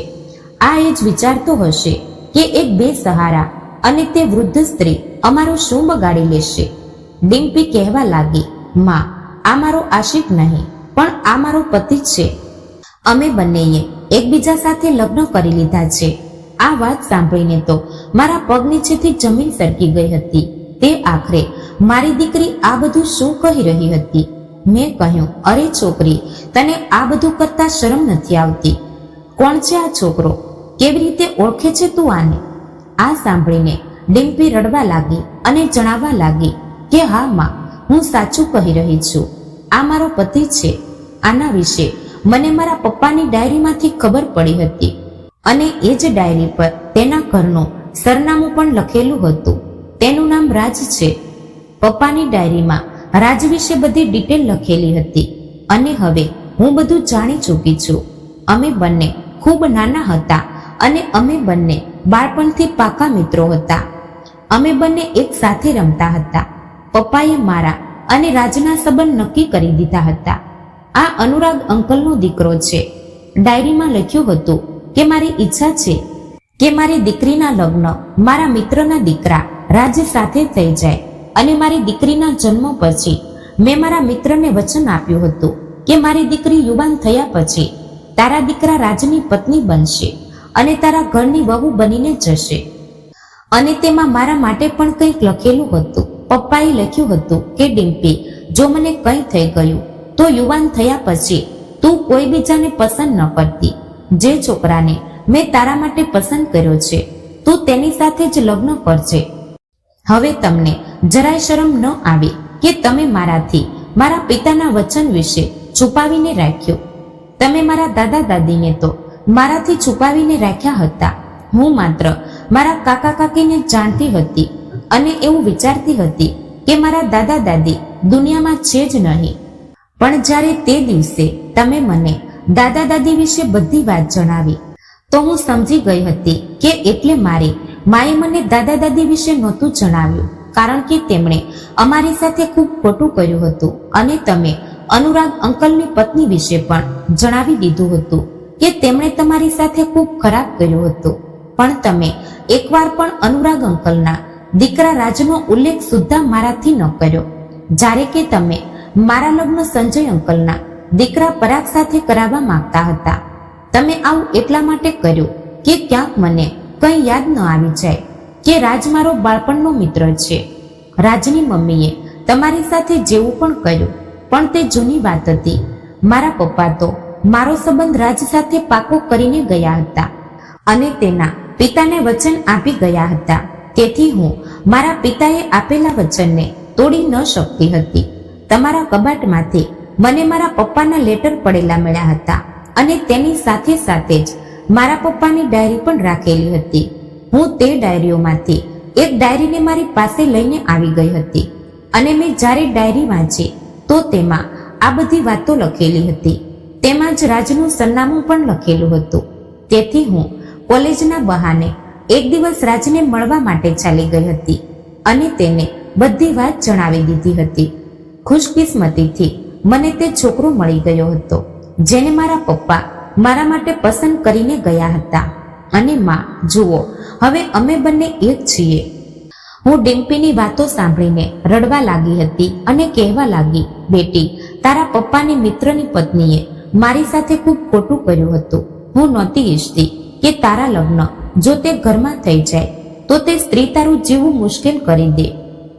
Speaker 1: આ એ જ વિચારતો હશે કે એક બેસહારા અને તે વૃદ્ધ સ્ત્રી અમારું શું બગાડી લેશે. ડિમ્પી કહેવા લાગી, માં, આ મારો આશિક નહીં, પણ આ મારો પતિ છે. અમે બંનેએ એકબીજા સાથે લગ્ન કરી લીધા છે. આ વાત સાંભળીને તો મારા પગ નીચેથી જમીન સરકી ગઈ હતી. તે આખરે મારી દીકરી આ બધું શું કહી રહી હતી? મેં કહ્યું, અરે છોકરી, તને આ બધું કરતા શરમ નથી આવતી? કોણ છે આ છોકરો? કેવી રીતે ઓળખે છે તું આને? આ સાંભળીને ડિમ્પી રડવા લાગી અને જણાવવા લાગી કે હા માં, હું સાચું કહી રહી છું. આ મારો પતિ છે. આના વિશે મને મારા પપ્પાની ડાયરીમાંથી ખબર પડી હતી, અને એ જ ડાયરી પર તેના ઘરનું સરનામું પણ લખેલું હતું. તેનું નામ રાજ છે. પપ્પાની ડાયરીમાં રાજ વિશે બધી ડિટેલ લખેલી હતી, અને હવે હું બધું જાણી ચૂકી છું. અમે બંને ખૂબ નાના હતા અને અમે બંને બાળપણથી પાકા મિત્રો હતા. અમે બંને એક સાથે રમતા હતા. પપ્પાએ મારા અને રાજના સંબંધ નક્કી કરી દીધા હતા. આ અનુરાગ અંકલનો દીકરો છે. ડાયરીમાં લખ્યું હતું કે મારી ઈચ્છા છે કે મારી દીકરીના લગ્ન મારા મિત્રના દીકરા રાજ સાથે થઈ જાય, અને મારી દીકરીના જન્મ પછી મેં મારા મિત્રને વચન આપ્યું હતું કે મારી દીકરી યુવાન થયા પછી તારા દીકરા રાજની પત્ની બનશે અને તારા ઘરની વહુ બનીને જશે. અને તેમાં મારા માટે પણ કંઈક લખેલું હતું. પપ્પાએ લખ્યું હતું કે ડિમ્પી, જો મને કંઈ થઈ ગયું તો યુવાન થયા પછી તું કોઈ બીજાને પસંદ ન કરતી. જે છોકરાને મેં તારા માટે પસંદ કર્યો છે, તું તેની સાથે જ લગ્ન કરજે. હવે તમને જરાય શરમ ન આવે કે તમે મારાથી મારા પિતાના વચન વિશે છુપાવીને રાખ્યું. તમે મારા દાદા દાદીને તો મારાથી છુપાવીને રાખ્યા હતા. હું માત્ર મારા કાકા કાકીને જાણતી હતી અને એવું વિચારતી હતી કે મારા દાદા દાદી દુનિયામાં છે જ નહીં. પણ જ્યારે તે દિવસે તમે મને દાદા દાદી વિશે બધી વાત જણાવી તો હું સમજી ગઈ હતી કે એટલે માએ મને દાદા દાદી વિશે નહોતું જણાવ્યું, કારણ કે તેમણે અમારી સાથે ખૂબ ખોટું કર્યું હતું. અને તમે અનુરાગ અંકલની પત્ની વિશે પણ જણાવી દીધું હતું કે તેમણે તમારી સાથે ખૂબ ખરાબ કર્યું હતું. પણ તમે એકવાર પણ અનુરાગ અંકલના દીકરા રાજનો ઉલ્લેખ સુદ્ધા મારાથી ન કર્યો, જ્યારે કે તમે મારા લગ્ન સંજય અંકલના દીકરા પરાગ સાથે કરાવવા માંગતા હતા. તમે આવું એટલા માટે કર્યું કે ક્યાંક મને કંઈ યાદ ન આવી જાય કે રાજ મારો બાળપણનો મિત્ર છે. રાજની મમ્મીએ તમારી સાથે જેવું પણ કર્યું, પણ તે જૂની વાત હતી. મારા પપ્પા તો મારો સંબંધ રાજ સાથે પાકો કરીને ગયા હતા અને તેના પિતાને વચન આપી ગયા હતા. તેથી હું મારા પિતાએ આપેલા વચનને તોડી ન શકતી હતી. તમારા કબાટમાંથી મને મારા પપ્પાના લેટર પડેલા મળ્યા હતા, અને તેની સાથે સાથે જ મારા પપ્પાની ડાયરી પણ રાખેલી હતી. હું તે ડાયરીઓમાંથી એક ડાયરીને મારી પાસે લઈને આવી ગઈ હતી, અને મેં જ્યારે ડાયરી વાંચી તો તેમાં આ બધી વાતો લખેલી હતી. તેમાં જ રાજનું સરનામું પણ લખેલું હતું. તેથી હું કોલેજના બહાને એક દિવસ રાજને મળવા માટે ચાલી ગઈ હતી અને તેને બધી વાત જણાવી દીધી હતી. ખુશકિસ્મતીથી મને તે છોકરો મળી ગયો હતો જેને મારા પપ્પા મારા માટે પસંદ કરીને ગયા હતા. અને માં, જુઓ, હવે અમે બંને એક છીએ. હું ડિમ્પીની વાતો સાંભળીને રડવા લાગી હતી અને કહેવા લાગી, બેટી, તારા પપ્પાની મિત્રની પત્નીએ મારી સાથે ખૂબ ખોટું કર્યું હતું. હું નહોતી ઈચ્છતી કે તારા લગ્ન જો તે ઘરમાં થઈ જાય તો તે સ્ત્રી તારું જીવવું મુશ્કેલ કરી દે,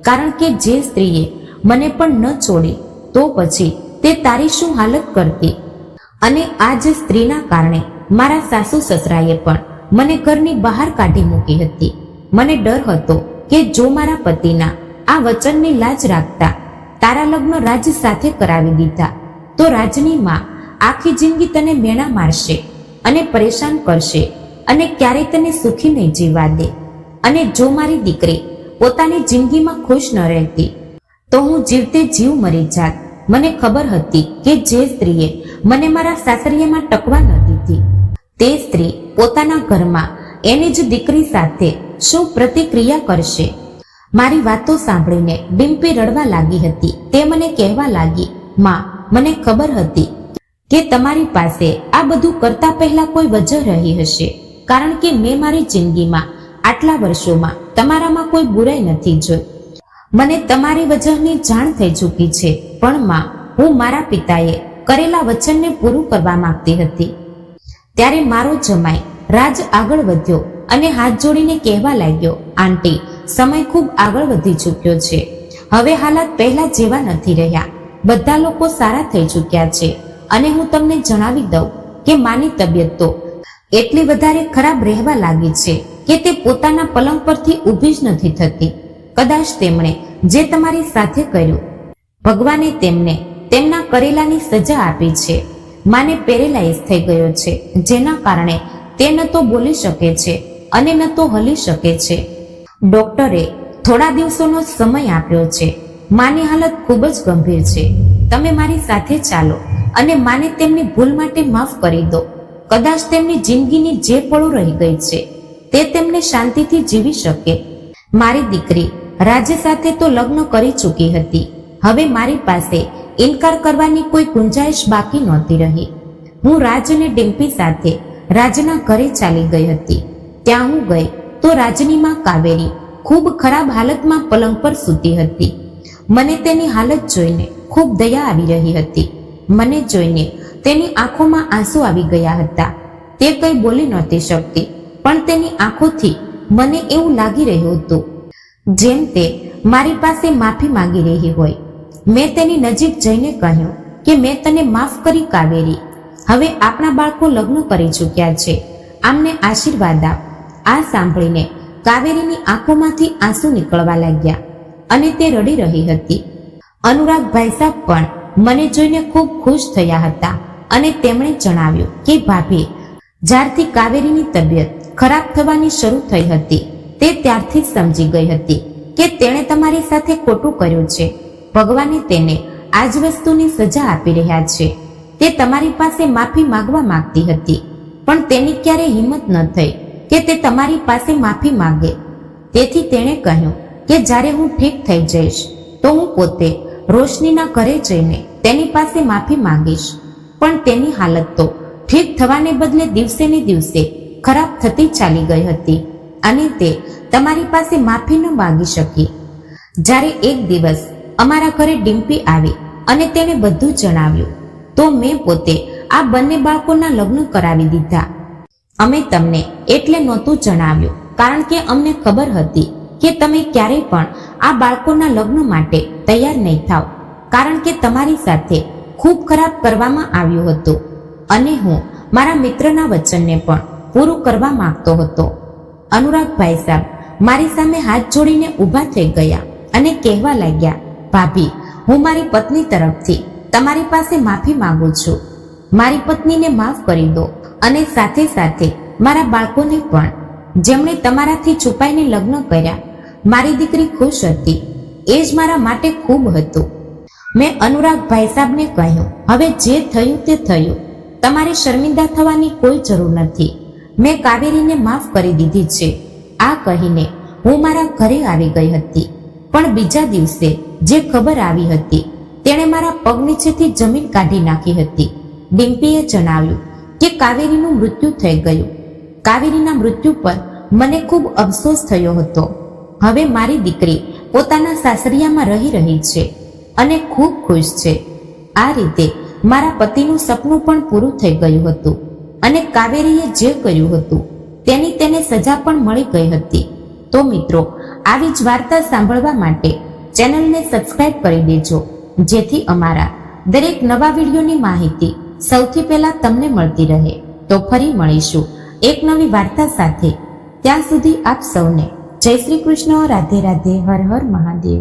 Speaker 1: કારણ કે જે સ્ત્રીએ મને પણ ન છોડી તો પછી તે તારી શું હાલત કરતી. અને આ જ સ્ત્રીના કારણે મારા સાસુ સસરાએ પણ મને ઘરની બહાર કાઢી મૂકી હતી. મને ડર હતો કે જો મારા પતિના આ વચનની લાજ રાખતા તારા લગ્ન રાજ સાથે કરાવી દીધા તો રાજની માં આખી જિંદગી તને મેણા મારશે અને પરેશાન કરશે અને ક્યારેય તને સુખી નહીં જીવવા દે. અને જો મારી દીકરી પોતાની જિંદગીમાં ખુશ ન રહેતી તો હું જીવતે જીવ મરી જાત. મને ખબર હતી કે જે સ્ત્રીએ મને મારા સાસરિયામાં ટકવા ન દીધી. તે સ્ત્રી પોતાના ઘરમાં એની જ દીકરી સાથે શું પ્રતિક્રિયા કરશે? મારી વાતો સાંભળીને ડિમ્પી રડવા લાગી હતી. તે મને કહેવા લાગી, માં, મને ખબર હતી કે તમારી પાસે આ બધું કરતા પહેલા કોઈ વજહ રહી હશે, કારણ કે મેં મારી જિંદગીમાં આટલા વર્ષોમાં તમારામાં કોઈ બુરાઈ નથી જોઈ. મને તમારી વજહની જાણ થઈ ચૂકી છે, પણ માં, હું મારા પિતાએ કરેલા વચનને પૂરું કરવા માંગતી હતી. ત્યારે મારો જમાઈ રાજ આગળ વધ્યો અને હાથ જોડીને કહેવા લાગ્યો, આંટી, સમય ખૂબ આગળ વધી ચૂક્યો છે. હવે હાલાત પહેલા જેવા નથી રહ્યા. બધા લોકો સારા થઈ ચૂક્યા છે અને હું તમને જણાવી દઉં કે માની તબિયત તો એટલી વધારે ખરાબ રહેવા લાગી છે કે તે પોતાના પલંગ પરથી ઊભી જ નથી થતી. કદાચ તેમણે જે તમારી સાથે કર્યું, ભગવાને તેમને તેમના કરેલાની સજા આપી છે. માને પેરેલાઇઝ થઈ ગયો છે, જેના કારણે તે ન તો બોલી શકે છે અને ન તો હલી શકે છે. ડોક્ટરે થોડા દિવસોનો સમય આપ્યો છે. માની હાલત ખૂબ જ ગંભીર છે. તમે મારી સાથે ચાલો અને માને તેમની ભૂલ માટે માફ કરી દો. કદાચ તેમની જિંદગીની જે પળો રહી ગઈ છે તે તેમને શાંતિથી જીવી શકે. મારી દીકરી રાજ્ય સાથે તો લગ્ન કરી ચૂકી હતી. હવે મારી પાસે ઇનકાર કરવાની કોઈ ગુંજાઈશ બાકી નહોતી રહી. હું રાજ અને ડિમ્પી સાથે રાજના ઘરે ચાલી ગઈ હતી. ત્યાં હું ગઈ તો રાજની માં કાવેરી ખૂબ ખરાબ હાલતમાં પલંગ પર સૂતી હતી. મને તેની હાલત જોઈને ખૂબ દયા આવી રહી હતી. મને જોઈને તેની આંખોમાં આંસુ આવી ગયા હતા. તે કંઈ બોલી નહોતી શકતી, પણ તેની આંખોથી મને એવું લાગી રહ્યું હતું જેમ તે મારી પાસે માફી માંગી રહી હોય. મેં તેની નજીક જઈને કહ્યું કે મેં તને માફ કરી કાવેરી. હવે આપણા બાળકો લગ્ન કરી ચૂક્યા છે, આમને આશીર્વાદ આપ. આ સાંભળીને કાવેરીની આંખોમાંથી આંસુ નીકળવા લાગ્યા અને તે રડી રહી હતી. અનુરાગભાઈ સાહેબ પણ મને જોઈને ખૂબ ખુશ થયા હતા અને તેમણે જણાવ્યું કે ભાભી, જ્યારથી કાવેરીની તબિયત ખરાબ થવાની શરૂ થઈ હતી તે ત્યારથી જ સમજી ગઈ હતી કે તેણે તમારી સાથે ખોટું કર્યું છે. ભગવાને તેને આ જ વસ્તુની સજા આપી રહ્યા છે. તે તમારી પાસે માફી માંગવા માંગતી હતી, પણ તેની ક્યારેય હિંમત ન થઈ કે તે તમારી પાસે માફી માંગે. તેથી તેણે કહ્યું કે જ્યારે હું ઠીક થઈ જઈશ તો હું પોતે રોશનીના ઘરે જઈને તેની પાસે માફી માંગીશ. પણ તેની હાલત તો ઠીક થવાને બદલે દિવસે ને દિવસે ખરાબ થતી ચાલી ગઈ હતી અને તે તમારી પાસે માફી ન માંગી શકી. જ્યારે એક દિવસ અમારા ઘરે ડિમ્પી આવી અને તેણે બધું જણાવ્યું તો મેં પોતે આ બંને બાળકોના લગ્ન કરાવી દીધા. અમે તમને એટલે નહોતું જણાવ્યું કારણ કે અમને ખબર હતી કે તમે ક્યારેય પણ આ બાળકોના લગ્ન માટે તૈયાર નહીં થાવ, કારણ કે તમારી સાથે ખૂબ ખરાબ કરવામાં આવ્યું હતું અને હું મારા મિત્રના વચનને પણ પૂરું કરવા માંગતો હતો. અનુરાગભાઈ સાહેબ મારી સામે હાથ જોડીને ઊભા થઈ ગયા અને કહેવા લાગ્યા, ભાભી, હું મારી પત્ની તરફથી તમારી પાસે માફી માંગુ છું. મારી પત્નીને માફ કરી દો અને સાથે સાથે મારા બાળકોને પણ, જેમણે તમારાથી છુપાઈને લગ્ન કર્યા. મારી દીકરી ખુશ હતી, એ જ મારા માટે ખૂબ હતું. મેં અનુરાગભાઈ સાહેબને કહ્યું, હવે જે થયું તે થયું, તમારે શર્મિંદા થવાની કોઈ જરૂર નથી. મેં કાવેરીને માફ કરી દીધી છે. આ કહીને હું મારા ઘરે આવી ગઈ હતી. પણ બીજા દિવસે જે ખબર આવી હતી તેણે મારા પગ નીચેથી જમીન કાઢી નાખી હતી. ડિમ્પીએ જણાવ્યું કે કાવેરીનું મૃત્યુ થઈ ગયું. કાવેરીના મૃત્યુ પર મને ખૂબ અફસોસ થયો હતો. હવે મારી દીકરી પોતાના સાસરિયામાં રહી છે અને ખૂબ ખુશ છે. આ રીતે મારા પતિનું સપનું પણ પૂરું થઈ ગયું હતું અને કાવેરીએ જે કર્યું હતું તેની તેને સજા પણ મળી ગઈ હતી. તો મિત્રો, આવી જ વાર્તા સાંભળવા માટે ચેનલને સબસ્ક્રાઇબ કરી દેજો, જેથી અમારા દરેક નવા વિડીયોની માહિતી સૌથી પહેલા તમને મળતી રહે. તો ફરી મળીશું એક નવી વાર્તા સાથે. ત્યાં સુધી આપ સૌને જય શ્રી કૃષ્ણ, રાધે રાધે, હર હર મહાદેવ.